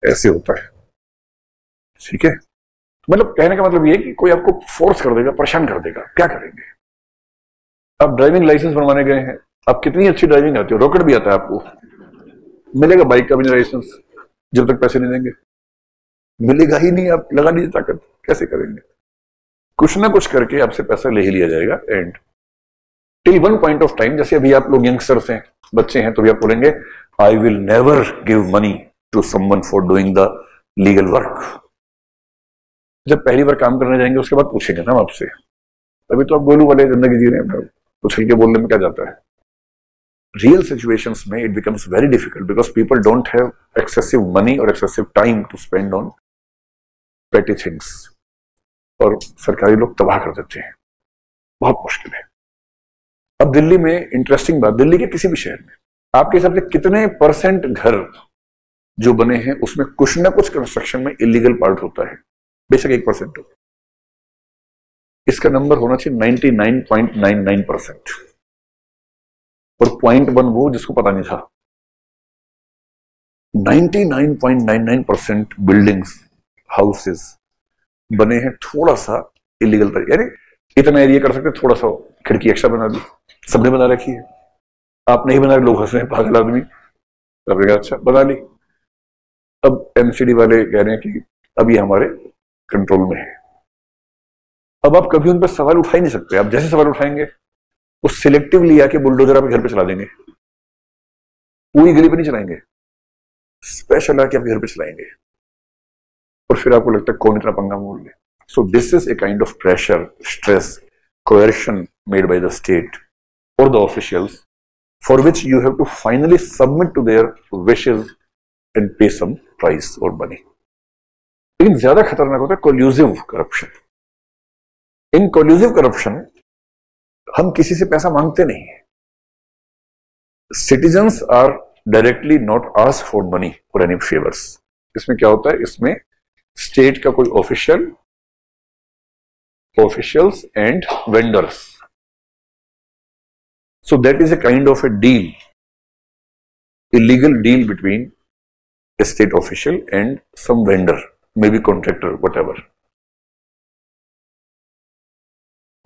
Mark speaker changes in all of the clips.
Speaker 1: ऐसे होता है, ठीक है। मतलब कहने का मतलब ये कि कोई आपको फोर्स कर देगा, परेशान कर देगा, क्या करेंगे? आप ड्राइविंग लाइसेंस बनवाने गए हैं, आप कितनी अच्छी ड्राइविंग आती है, रॉकेट भी आता है आपको, मिलेगा बाइक का भी लाइसेंस जब तक पैसे नहीं देंगे? मिलेगा ही नहीं। आप लगा लीजिए ताकत, कैसे करेंगे? कुछ ना कुछ करके आपसे पैसा ले ही लिया जाएगा। And till one point of time, जैसे अभी आप लोग यंगस्टर्स हैं, बच्चे हैं, तो भी आप बोलेंगे I will never give money to someone for doing the legal work. जब पहली बार काम करने जाएंगे उसके बाद पूछेंगे ना आपसे। अभी तो आप गोलू वाले जिंदगी जी रहे हैं, उछल के बोलने में क्या जाता है। रियल सिचुएशंस में it becomes very difficult because people don't have excessive money और excessive time to spend on petty things, और सरकारी लोग तबाह कर देते हैं, बहुत मुश्किल है। अब दिल्ली में इंटरेस्टिंग बात, दिल्ली के किसी भी शहर में आपके हिसाब से कितने परसेंट घर जो बने हैं उसमें कुछ ना कुछ कंस्ट्रक्शन में इलीगल पार्ट होता है? बेशक 1% हो, इसका नंबर होना चाहिए 99.99%, और 0.1 वो जिसको पता नहीं था। 99.99% बिल्डिंग्स, हाउसेस बने हैं थोड़ा सा इलीगल तरीके, यानी इतना एरिया कर सकते, थोड़ा सा खिड़की एक्स्ट्रा बना दी, सबने बना रखी है। आप नहीं बना रहे, लोग हंस रहे हैं, पागल आदमी। अच्छा बना ली। अब एमसीडी वाले कह रहे हैं कि अब ये हमारे कंट्रोल में है। अब आप कभी उन पर सवाल उठा ही नहीं सकते। आप जैसे सवाल उठाएंगे वो सिलेक्टिवली आके बुलडोजर आपके घर पे चला देंगे, पूरी गली पे नहीं चलाएंगे, स्पेशल आके आपके घर पे चलाएंगे, और फिर आपको लगता है कौन इतना पंगा मोड़ ले। So this is a kind of pressure, stress, coercion made by the state or the officials, for which you have to finally submit to their wishes and pay some price or money. लेकिन ज्यादा खतरनाक होता है collusive corruption. In collusive corruption हम किसी से पैसा मांगते नहीं है। Citizens are directly not ask for money और एनी फेवर्स। इसमें क्या होता है, इसमें स्टेट का कोई officials and vendors. So that is a kind of a deal, illegal deal between a state official and some vendor, maybe contractor, whatever.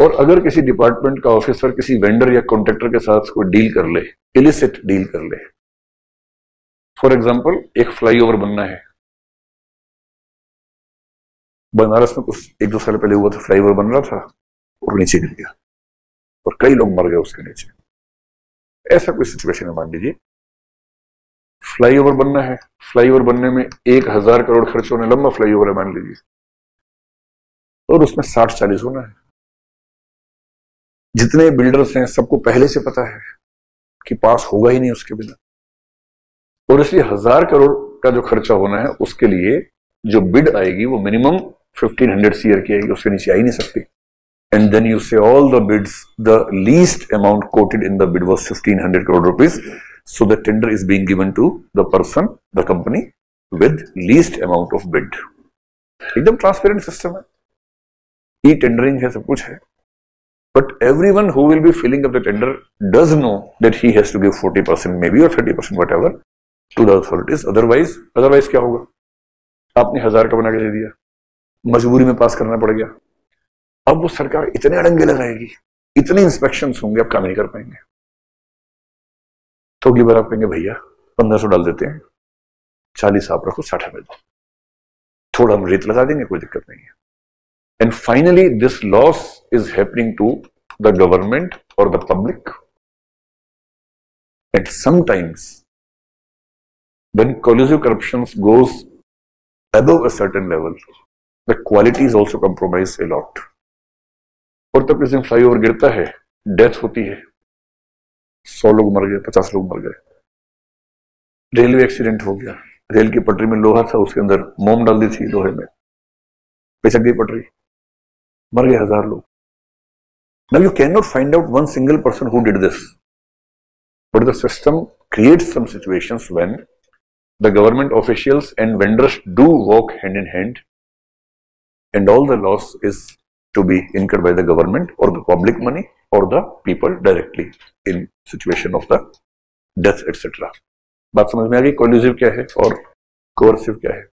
Speaker 1: और अगर किसी डिपार्टमेंट का ऑफिसर किसी वेंडर या कॉन्ट्रैक्टर के साथ कोई डील कर ले, इलिसिट डील कर ले, फॉर एग्जांपल एक फ्लाईओवर बनना है बनारस में, कुछ 1-2 साल पहले हुआ था, फ्लाईओवर बन रहा था और नीचे गिर गया और कई लोग मर गए उसके नीचे। ऐसा कोई सिचुएशन है, मान लीजिए फ्लाईओवर बनना है, फ्लाईओवर बनने में 1000 करोड़ खर्च होने, लंबा फ्लाईओवर है मान लीजिए, और उसमें 60-40 होना है। जितने बिल्डर्स हैं सबको पहले से पता है कि पास होगा ही नहीं उसके बिना, और इसलिए 1000 करोड़ का जो खर्चा होना है उसके लिए जो बिड आएगी वो मिनिमम 1500 CR की आएगी, उसके नीचे आ ही नहीं सकती। And then you see all the bids, the least amount quoted in the bid was 1500 crore rupees, so the tender is being given to the person, the company with least amount of bid. एकदम transparent system है, e tendering है, सब कुछ है। But everyone who will be filling up the tender does know that he has to give 40% maybe or 30% whatever to the authorities. Otherwise क्या होगा? आपने 1000 का बना के दे दिया, मजबूरी में पास करना पड़ गया। अब वो सरकार इतने अड़ंगे लगाएगी, इतने इंस्पेक्शंस होंगे, आप काम नहीं कर पाएंगे। तो अगली बार आप कहेंगे भैया 1500 डाल देते हैं, 40 आप रखो, 60 में दो, थोड़ा हम रेत लगा देंगे, कोई दिक्कत नहीं है। And finally, this loss is happening to the government or the public. And sometimes, when collusive corruption goes above a certain level, the quality is also compromised a lot. और तब किसी दिन फ्लाईओवर गिरता है, डेथ होती है, 100 लोग मर गए, 50 लोग मर गए। रेलवे एक्सीडेंट हो गया, रेल की पटरी में लोहा था, उसके अंदर मोम डाल दी थी लोहे में, पिचक गई पटरी, मर गए 1000 लोग। Now you cannot find out one single person who did this, but the system creates some situations when the government officials and vendors do walk hand in hand, and all the loss is to be incurred by the government or the public money or the people directly in situation of the death etc. बात समझ में आ गई? Collusive क्या है और coercive क्या है?